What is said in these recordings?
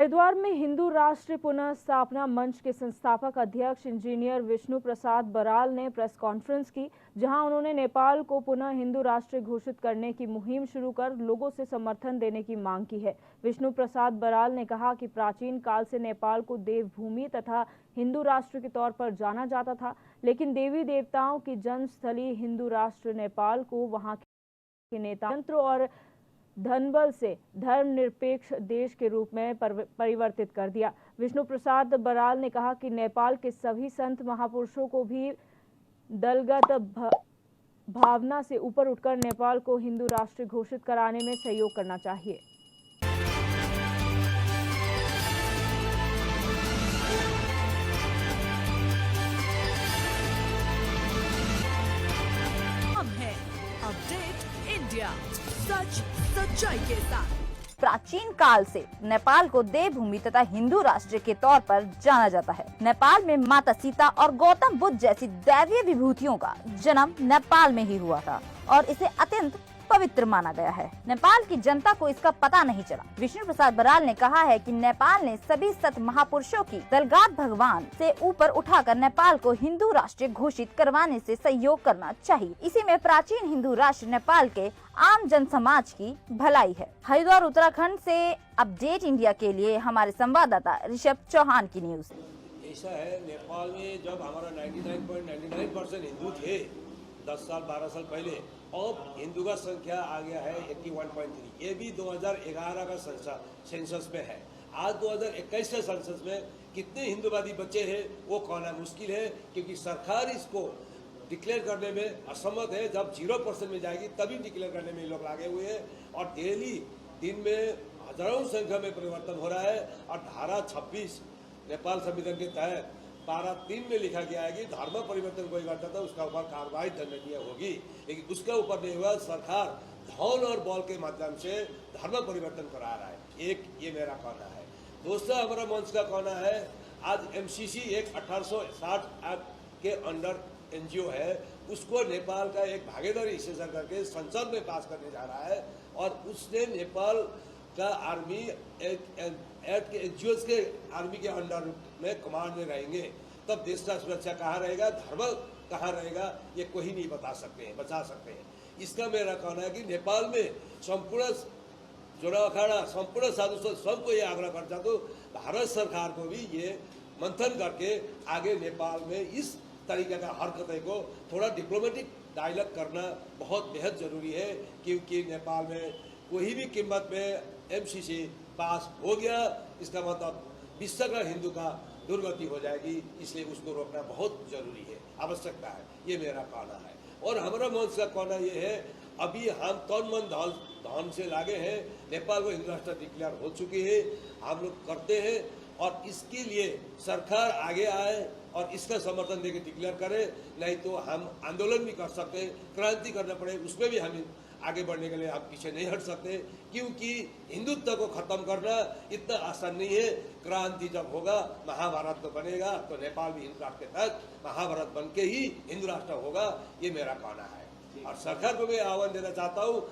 हरिद्वार में हिंदू राष्ट्र पुनः स्थापना मंच के संस्थापक अध्यक्ष इंजीनियर विष्णु प्रसाद बराल ने प्रेस कॉन्फ्रेंस की, जहां उन्होंने नेपाल को पुनः हिंदू राष्ट्र घोषित करने की मुहिम शुरू कर लोगों से समर्थन देने की मांग की है। विष्णु प्रसाद बराल ने कहा कि प्राचीन काल से नेपाल को देवभूमि तथा हिंदू राष्ट्र के तौर पर जाना जाता था, लेकिन देवी देवताओं की जन्मस्थली हिंदू राष्ट्र नेपाल को वहां के नेता तंत्र और धनबल से धर्मनिरपेक्ष देश के रूप में परिवर्तित कर दिया। विष्णु प्रसाद बराल ने कहा कि नेपाल के सभी संत महापुरुषों को भी दलगत भावना से ऊपर उठकर नेपाल को हिंदू राष्ट्र घोषित कराने में सहयोग करना चाहिए। हम हैं अपडेट इंडिया, सच सच्चाई के साथ। प्राचीन काल से नेपाल को देवभूमि तथा हिंदू राष्ट्र के तौर पर जाना जाता है। नेपाल में माता सीता और गौतम बुद्ध जैसी दैवीय विभूतियों का जन्म नेपाल में ही हुआ था और इसे अत्यंत पवित्र माना गया है। नेपाल की जनता को इसका पता नहीं चला। विष्णु प्रसाद बराल ने कहा है कि नेपाल ने सभी सत महापुरुषों की दलगात भगवान से ऊपर उठाकर नेपाल को हिंदू राष्ट्र घोषित करवाने से सहयोग करना चाहिए। इसी में प्राचीन हिंदू राष्ट्र नेपाल के आम जन समाज की भलाई है। हरिद्वार उत्तराखंड से अपडेट इंडिया के लिए हमारे संवाददाता ऋषभ चौहान की न्यूज। ऐसा है, नेपाल में जब हमारा 99.99% हिंदू थे 10 साल 12 साल पहले, अब हिंदू का संख्या आ गया है 81.3। ये भी 2011 का सेंसस में है। आज 2021 के सेंसस में कितने हिंदूवादी बच्चे हैं वो कहना मुश्किल है, क्योंकि सरकार इसको डिक्लेयर करने में असमर्थ है। जब 0% में जाएगी तभी डिक्लेयर करने में लोग लगे हुए हैं और डेली दिन में हजारों संख्या में परिवर्तन हो रहा है। और धारा 26 नेपाल संविधान के तहत पारा 3 में लिखा गया है कि धर्म परिवर्तन कोई करता था उसका ऊपर कार्रवाई दंडनीय होगी, लेकिन उसके ऊपर नहीं हुआ। सरकार धन और बल के माध्यम से धर्म परिवर्तन करा रहा है। एक ये मेरा कहना है। दूसरा हमारा मंच का कहना है, आज MCC एक 1860 एक्ट के अंडर NGO है, उसको नेपाल का एक भागीदारी सेशन करके संसद में पास करने जा रहा है और उसने नेपाल का आर्मी NGOs के आर्मी के अंडर में कमांड में रहेंगे। तब देश का सुरक्षा कहाँ रहेगा, धर्म कहाँ रहेगा, ये कोई नहीं बता सकते हैं। इसका मेरा कहना है कि नेपाल में संपूर्ण जोड़ा अखाड़ा संपूर्ण साधु संत सबको ये आग्रह करता तो भारत सरकार को भी ये मंथन करके आगे नेपाल में इस तरीके का हरकतें को थोड़ा डिप्लोमेटिक डायलॉग करना बहुत बेहद जरूरी है, क्योंकि नेपाल में कोई भी कीमत में MCC पास हो गया, इसका मतलब विश्व का हिंदू का दुर्गति हो जाएगी। इसलिए उसको रोकना बहुत जरूरी है, आवश्यकता है। ये मेरा कहना है। और हमारा मंच का कहना ये है, अभी हम तन मन धन से लागे हैं। नेपाल को हिंदू राष्ट्र डिक्लेयर हो चुकी है, हम लोग करते हैं और इसके लिए सरकार आगे आए और इसका समर्थन देके डिक्लेयर करे। नहीं तो हम आंदोलन भी कर सकते हैं, क्रांति करना पड़े, उसमें भी हम आगे बढ़ने के लिए आप पीछे नहीं हट सकते, क्योंकि हिंदुत्व को खत्म करना इतना आसान नहीं है। क्रांति जब होगा, महाभारत तो बनेगा, तो नेपाल भी हिंदू राष्ट्र के तहत महाभारत बन के ही हिंदू राष्ट्र होगा। ये मेरा कहना है। और सरकार को मैं आह्वान देना चाहता हूँ,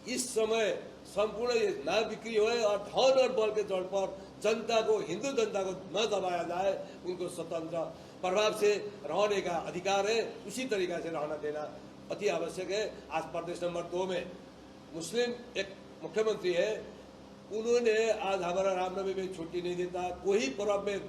इस समय संपूर्ण ये ना बिक्री हो और धन और बल के जोर पर जनता को, हिंदू जनता को न दबाया जाए। उनको स्वतंत्र प्रभाव से रहने का अधिकार है, उसी तरीके से रहना देना अति आवश्यक है। आज प्रदेश नंबर 2 में मुस्लिम एक मुख्यमंत्री है, उन्होंने आज हमारा रामनवमी में छुट्टी नहीं देता, कोई पर्व में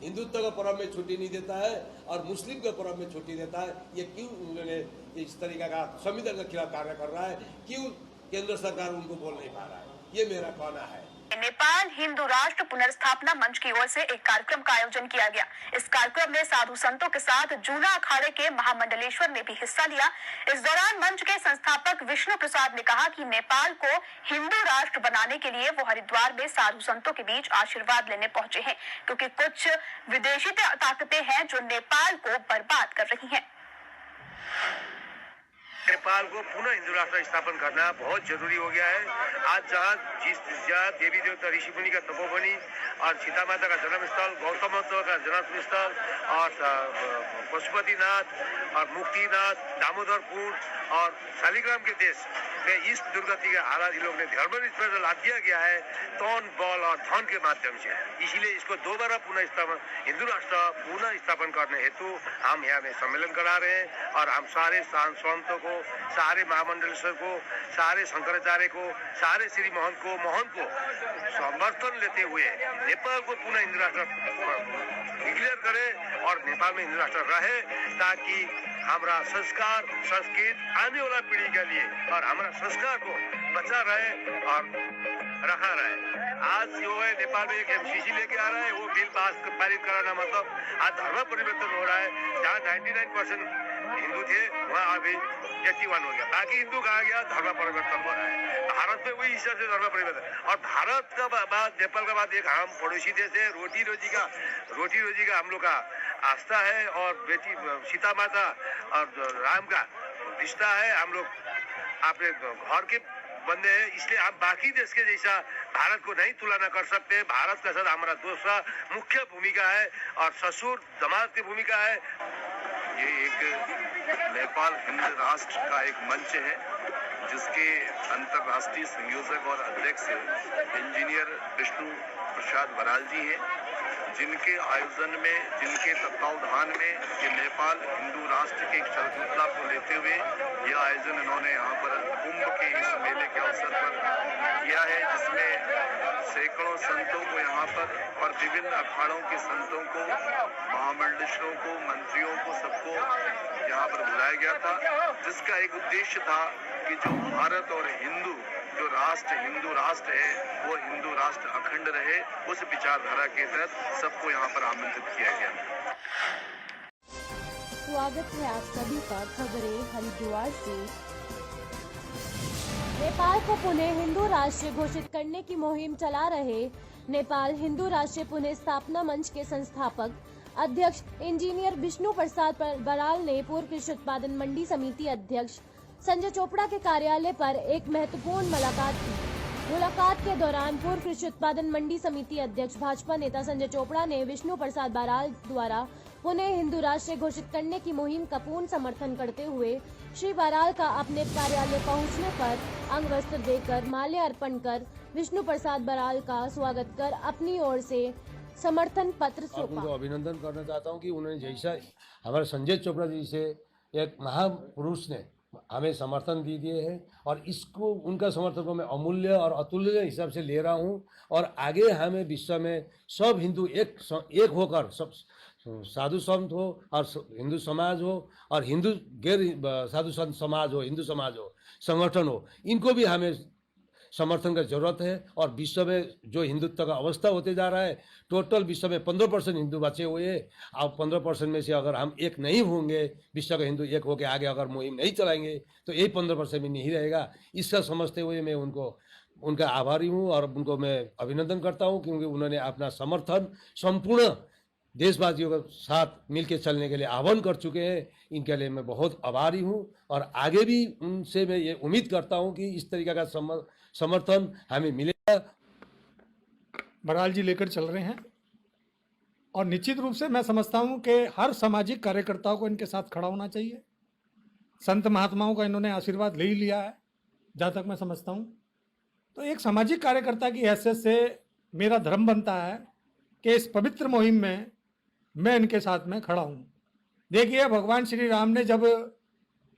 हिंदुत्व का पर्व में छुट्टी नहीं देता है और मुस्लिम के पर्व में छुट्टी देता है। ये क्यों उन्होंने इस तरीके का संविधान के खिलाफ कार्य कर रहा है, क्यों केंद्र सरकार उनको बोल नहीं पा रहा है, ये मेरा कहना है। नेपाल हिंदू राष्ट्र पुनर्स्थापना मंच की ओर से एक कार्यक्रम का आयोजन किया गया। इस कार्यक्रम में साधु संतों के साथ जूना अखाड़े के महामंडलेश्वर ने भी हिस्सा लिया। इस दौरान मंच के संस्थापक विष्णु प्रसाद ने कहा कि नेपाल को हिंदू राष्ट्र बनाने के लिए वो हरिद्वार में साधु संतों के बीच आशीर्वाद लेने पहुंचे हैं, क्योंकि कुछ विदेशी ताकतें हैं जो नेपाल को बर्बाद कर रही है। नेपाल को पुनः हिंदू राष्ट्र स्थापन करना बहुत जरूरी हो गया है। आज जहाँ देवी देवता ऋषि मुनि का तपोवनी और सीता माता का जन्मस्थल, गौतम बुद्ध का जन्मस्थल और पशुपतिनाथ और मुक्तिनाथ, दामोदरपुर और शालिग्राम के देश में इस दुर्गति के हालात इन लोग ने धर्म पर लाद दिया गया है तौन बल और धन के माध्यम से। इसीलिए इसको दोबारा पुनः स्थापन हिंदू राष्ट्र पुनः स्थापन करने हेतु हम यहाँ में सम्मेलन करा रहे हैं और हम सारे संतों को, सारे महामंडलेश्वर को, सारे शंकराचार्य को, सारे श्री महंत को समर्थन लेते हुए नेपाल को पुनः हिंदू राष्ट्र डिक्लेयर करे और नेपाल में हिंदू राष्ट्र रहे ताकि हमारा संस्कार संस्कृत आने वाला पीढ़ी के लिए और हमारा संस्कार को बचा रहे और रखा रहे। आज जो है नेपाल में एक एमसीसी लेके आ रहा है, वो बिल पारित कराना मतलब आज धर्म परिवर्तन हो रहा है। जहाँ 99% हिंदू थे वहाँ अभी 81 हो गया, बाकी हिंदू कहा गया, धर्म परिवर्तन हो रहा है। भारत में वही हिसाब से धर्म परिवर्तन। और भारत का बाद नेपाल का बाद एक हम पड़ोसी देश है, रोटी रोजी का हम लोग का आस्था है और बेटी सीता माता और राम का रिश्ता है। हम लोग अपने घर के बंदे हैं, इसलिए हम बाकी देश के जैसा भारत को नहीं तुलना कर सकते। भारत का साथ हमारा दूसरा मुख्य भूमिका है और ससुर दमाद की भूमिका है। ये एक नेपाल हिंद राष्ट्र का एक मंच है जिसके अंतर्राष्ट्रीय संयोजक और अध्यक्ष इंजीनियर विष्णु प्रसाद बराल जी हैं, जिनके आयोजन में, जिनके तत्वावधान में ये नेपाल हिंदू राष्ट्र के शरदूतला को लेते हुए यह आयोजन इन्होंने यहाँ पर कुंभ के इस मेले के अवसर पर किया है, जिसमें सैकड़ों संतों को यहाँ पर और विभिन्न अखाड़ों के संतों को, महामंडलेश्वरों को, मंत्रियों को, सबको यहाँ पर बुलाया गया था, जिसका एक उद्देश्य था कि जो भारत और हिंदू जो राष्ट्र हिंदू राष्ट्र है वो हिंदू राष्ट्र अखंड रहे। उस विचारधारा के तहत सबको यहाँ पर आमंत्रित किया गया। स्वागत है आप सभी का खबरें हरिद्वार से। नेपाल को पुनः हिंदू राष्ट्र घोषित करने की मुहिम चला रहे नेपाल हिंदू राष्ट्र पुनः स्थापना मंच के संस्थापक अध्यक्ष इंजीनियर विष्णु प्रसाद बराल ने पूर्व कृषि उत्पादन मंडी समिति अध्यक्ष संजय चोपड़ा के कार्यालय पर एक महत्वपूर्ण मुलाकात की। मुलाकात के दौरान पूर्व कृषि उत्पादन मंडी समिति अध्यक्ष भाजपा नेता संजय चोपड़ा ने विष्णु प्रसाद बराल द्वारा पुनः हिंदू राष्ट्र घोषित करने की मुहिम का पूर्ण समर्थन करते हुए श्री बराल का अपने कार्यालय पहुंचने पर अंग वस्त्र देकर माल्य अर्पण कर विष्णु प्रसाद बराल का स्वागत कर अपनी ओर से समर्थन पत्र सौंपा। उनको अभिनंदन करना चाहता हूँ कि उन्होंने जैसा हमारे संजय चोपड़ा जी से एक महापुरुष ने हमें समर्थन दिए है और इसको उनका समर्थन को मैं अमूल्य और अतुल्य हिसाब से ले रहा हूँ और आगे हमें विश्व में सब हिंदू एक होकर सब साधु संत हो और हिंदू समाज हो और हिंदू गैर साधु संत समाज हो, हिंदू समाज हो, संगठन हो, इनको भी हमें समर्थन का जरूरत है। और विश्व में जो हिंदुत्व का अवस्था होते जा रहा है, टोटल विश्व में 15% हिंदू बचे हुए हैं। अब 15% में से अगर हम एक नहीं होंगे, विश्व का हिंदू एक होकर आगे अगर मुहिम नहीं चलाएंगे तो यही 15% में नहीं रहेगा। इसका समझते हुए मैं उनका आभारी हूँ और उनको मैं अभिनंदन करता हूँ क्योंकि उन्होंने अपना समर्थन संपूर्ण देशवासियों के साथ मिलकर चलने के लिए आह्वान कर चुके हैं। इनके लिए मैं बहुत आभारी हूँ और आगे भी उनसे मैं ये उम्मीद करता हूँ कि इस तरीके का समर्थन हमें मिलेगा। बराल जी लेकर चल रहे हैं और निश्चित रूप से मैं समझता हूँ कि हर सामाजिक कार्यकर्ताओं को इनके साथ खड़ा होना चाहिए। संत महात्माओं का इन्होंने आशीर्वाद ले ही लिया है जहाँ तक मैं समझता हूँ। तो एक सामाजिक कार्यकर्ता की हैसियत से मेरा धर्म बनता है कि इस पवित्र मुहिम में मैं इनके साथ में खड़ा हूँ। देखिए, भगवान श्री राम ने जब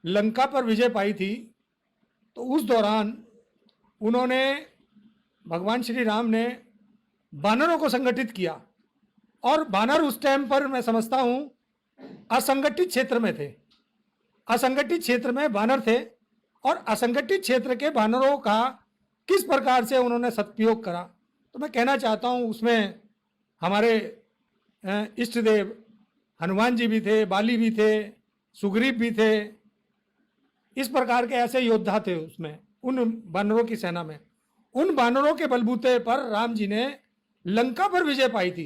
लंका पर विजय पाई थी तो उस दौरान भगवान श्री राम ने बानरों को संगठित किया और बानर उस टाइम पर मैं समझता हूँ असंगठित क्षेत्र में थे। असंगठित क्षेत्र में बानर थे और असंगठित क्षेत्र के बानरों का किस प्रकार से उन्होंने सदुपयोग करा। तो मैं कहना चाहता हूँ उसमें हमारे इष्ट देव हनुमान जी भी थे, बाली भी थे, सुग्रीव भी थे। इस प्रकार के ऐसे योद्धा थे उसमें, उन बानरों की सेना में। उन बानरों के बलबूते पर राम जी ने लंका पर विजय पाई थी।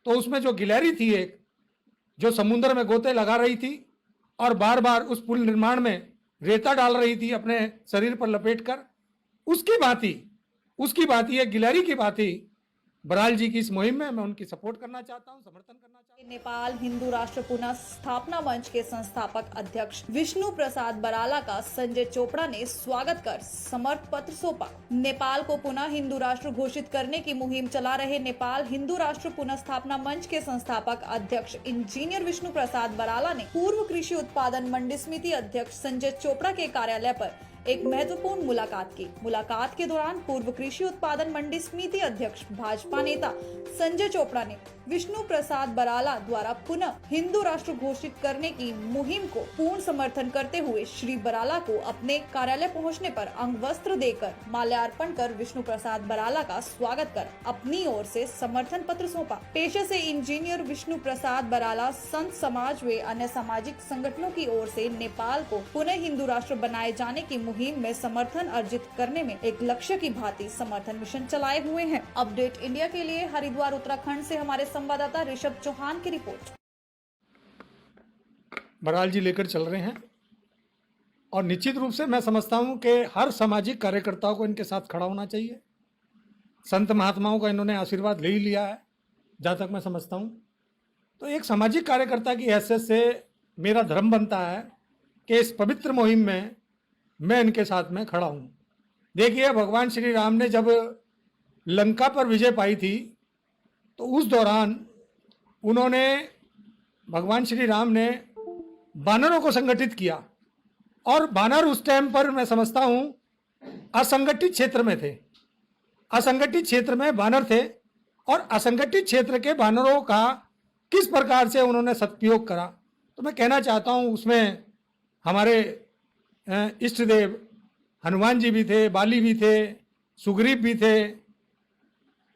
तो उसमें जो गिलहरी थी एक, जो समुद्र में गोते लगा रही थी और बार बार उस पुल निर्माण में रेता डाल रही थी अपने शरीर पर लपेटकर, उसकी भांति एक गिलहरी की भांति बराल जी की इस मुहिम में मैं उनकी सपोर्ट करना चाहता हूं, समर्थन करना चाहता हूं। नेपाल हिंदू राष्ट्र पुनः स्थापना मंच के संस्थापक अध्यक्ष विष्णु प्रसाद बराला का संजय चोपड़ा ने स्वागत कर समर्थ पत्र सौंपा। नेपाल को पुनः हिंदू राष्ट्र घोषित करने की मुहिम चला रहे नेपाल हिंदू राष्ट्र पुनः स्थापना मंच के संस्थापक अध्यक्ष इंजीनियर विष्णु प्रसाद बराला ने पूर्व कृषि उत्पादन मंडी समिति अध्यक्ष संजय चोपड़ा के कार्यालय पर एक महत्वपूर्ण मुलाकात की। मुलाकात के दौरान पूर्व कृषि उत्पादन मंडी समिति अध्यक्ष भाजपा नेता संजय चोपड़ा ने विष्णु प्रसाद बराला द्वारा पुनः हिंदू राष्ट्र घोषित करने की मुहिम को पूर्ण समर्थन करते हुए श्री बराला को अपने कार्यालय पहुंचने पर अंग वस्त्र देकर माल्यार्पण कर विष्णु प्रसाद बराला का स्वागत कर अपनी ओर से समर्थन पत्र सौंपा। पेशे से इंजीनियर विष्णु प्रसाद बराला संत समाज व अन्य सामाजिक संगठनों की ओर से नेपाल को पुनः हिंदू राष्ट्र बनाए जाने की मुहिम में समर्थन अर्जित करने में एक लक्ष्य की भांति समर्थन मिशन चलाए हुए हैं। अपडेट इंडिया के लिए हरिद्वार उत्तराखंड से हमारे संवाददाता ऋषभ चौहान की रिपोर्ट। बराल जी लेकर चल रहे हैं और निश्चित रूप से मैं समझता हूं कि हर सामाजिक कार्यकर्ताओं को इनके साथ खड़ा होना चाहिए। संत महात्माओं का इन्होंने आशीर्वाद ले ही लिया है जहाँ तक मैं समझता हूं। तो एक सामाजिक कार्यकर्ता की हैसियत से मेरा धर्म बनता है कि इस पवित्र मुहिम में मैं इनके साथ में खड़ा हूं। देखिए, भगवान श्री राम ने जब लंका पर विजय पाई थी तो उस दौरान उन्होंने भगवान श्री राम ने बानरों को संगठित किया और बानर उस टाइम पर मैं समझता हूं असंगठित क्षेत्र में थे। असंगठित क्षेत्र में बानर थे और असंगठित क्षेत्र के बानरों का किस प्रकार से उन्होंने सदुपयोग करा, तो मैं कहना चाहता हूं उसमें हमारे इष्ट देव हनुमान जी भी थे, बाली भी थे, सुग्रीव भी थे।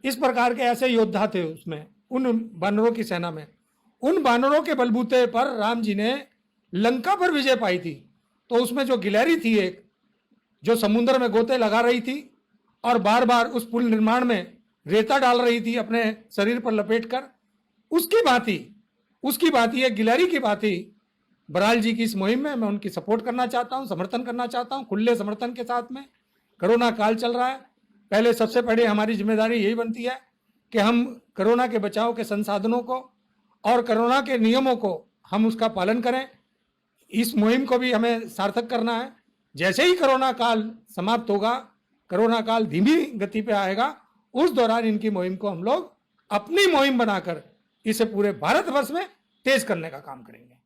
इस प्रकार के ऐसे योद्धा थे उसमें, उन बानरों की सेना में। उन बानरों के बलबूते पर राम जी ने लंका पर विजय पाई थी। तो उसमें जो गिलहरी थी एक, जो समुद्र में गोते लगा रही थी और बार बार उस पुल निर्माण में रेता डाल रही थी अपने शरीर पर लपेटकर, उसकी भांति एक गिलहरी की भांति बराल जी की इस मुहिम में मैं उनकी सपोर्ट करना चाहता हूं, समर्थन करना चाहता हूं, खुले समर्थन के साथ में। कोरोना काल चल रहा है, पहले सबसे पहले हमारी जिम्मेदारी यही बनती है कि हम कोरोना के बचाव के संसाधनों को और कोरोना के नियमों को हम उसका पालन करें। इस मुहिम को भी हमें सार्थक करना है। जैसे ही कोरोना काल समाप्त होगा, कोरोना काल धीमी गति पे आएगा, उस दौरान इनकी मुहिम को हम लोग अपनी मुहिम बनाकर इसे पूरे भारतवर्ष में तेज करने का काम करेंगे।